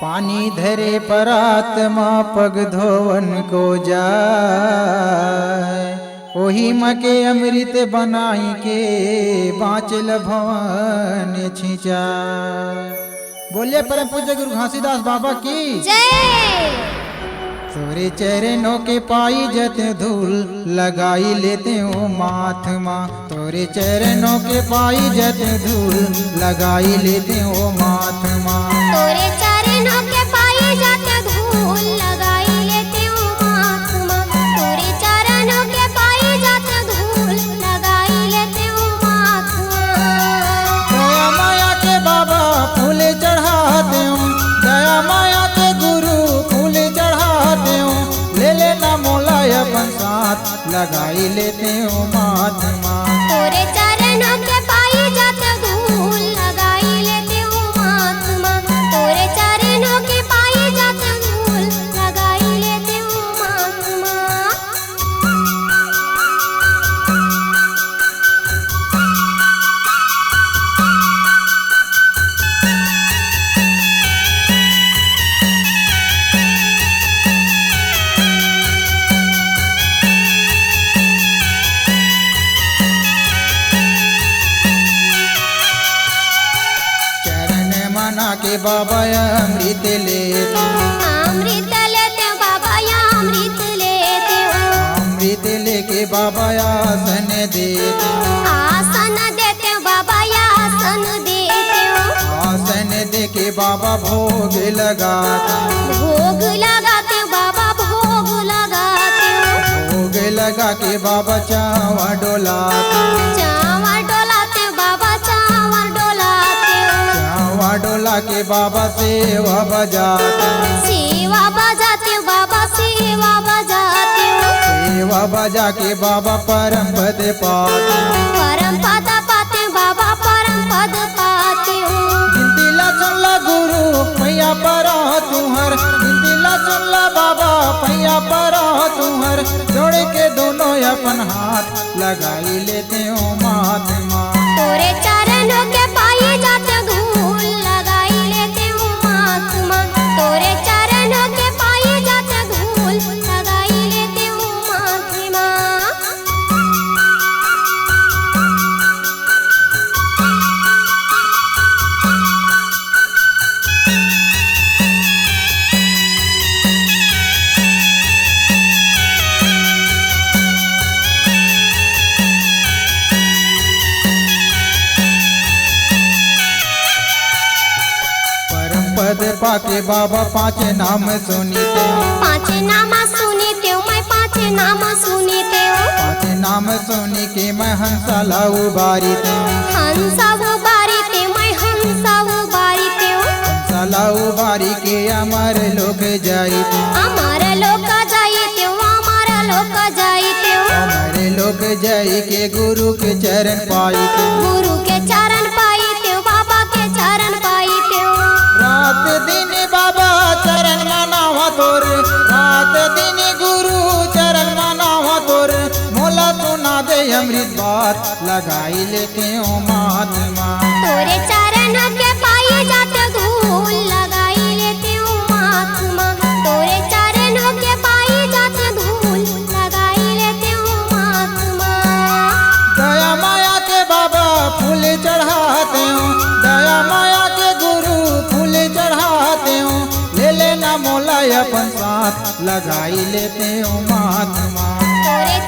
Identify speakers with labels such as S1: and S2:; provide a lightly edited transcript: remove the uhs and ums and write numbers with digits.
S1: पानी धरे पर आत्मा पग धोवन को जाए, ओही मके अमृत बनाई के बाँचल भवन छिंचा। बोलिए परम पूज्य गुरु घासीदास बाबा की
S2: जय।
S1: तोरे चरणों के पाई जत धूल लगाई लेते हो माथ माँ, तोरे चरणों के पाई जत धूल लगाई लेते हो माथ माँ।
S2: तोरे चरणों के पाए जाते धूल लगाई लेते हो माथ माँ। तोरे चरणों के पाए जाते धूल लगाई लेते हो माथ माँ।
S1: दया माया के बाबा फूल चढ़ाते हूँ, दया माया के गुरु फूल चढ़ाते हूँ, ले लेना मोला अपन साथ लगाई लेते हो माथ माँ।
S2: तोरे चरणों के पाए जाते धूल लगाई लेते हो माथ माँ। तोरे चरणों के पाए जाते धूल लगाई लेते हो माथ माँ।
S1: चरण मना के बाबा अमृत लेते,
S2: अमृत लेते हो बाबा या अमृत लेते हो।
S1: अमृत लेके बाबा आसन देते,
S2: आसन देते हो बाबा या आसन देते हो।
S1: आसन दे के बाबा भोग लगाते,
S2: भोग लगाते हो बाबा भोग लगाते हो।
S1: भोग लगा के बाबा चावा डोलाते,
S2: चावल डोलाते हो बाबा चावल डोलाते हो।
S1: चावा डोला के बाबा सेवा बजाते,
S2: सेवा बजाते हो बाबा सेवा बजाते हो।
S1: सेवा बजा के बाबा परम पद पाते,
S2: परम पद पाते हो बाबा परम पद पाते हो।
S1: गिनतीला चला गुरु पैया पर तुहर, गिनतीला चला बाबा पैया पर तुहर, जोड़ के दोनों अपन हाथ लगाई लेते हो माथ माँ।
S2: तोरे चरणों के पाए जाते धूल लगाई लेते हो माथ माँ। तोरे चरणों के पाए जाते धूल लगाई लेते हो माथ माँ।
S1: परम पद पाके बाबा पाँच नाम सुनीते,
S2: पाँच नाम सुनीते हो मैं पाँच नाम सुनीते हो।
S1: पाँच नाम सुनी के मैं हंसाला उबारीते,
S2: हंसा उबारीते मैं हंसा उबारीते हो।
S1: हंसाला उबारी के अमर लोक जाईते,
S2: हमारा लोक जाइते हो हमारा लोक जाइते हो।
S1: हमारे लोक जाई के गुरु के चरण पाईते,
S2: गुरु के चरण पाइते हो बाबा के चरण पाइते हो।
S1: रात दिन बाबा चरण मनावा तोर, रात दिन गुरु चरण मनावा तोर, मोला सुना दे अमृत बात लगाई लेते हो माथ माँ।
S2: तोरे चरणों के पाए जाते धूल लगाई लेते हो माथ माँ। तोरे चरणों के पाए जाते धूल लगाई लेते हो माथ माँ।
S1: दया माया के बाबा फूल चढ़ाते हूँ, दया माया के गुरु फूल चढ़ाते हूँ, ले लेना मोला अपन साथ लगाई लेते हो माथ माँ।
S2: तोरे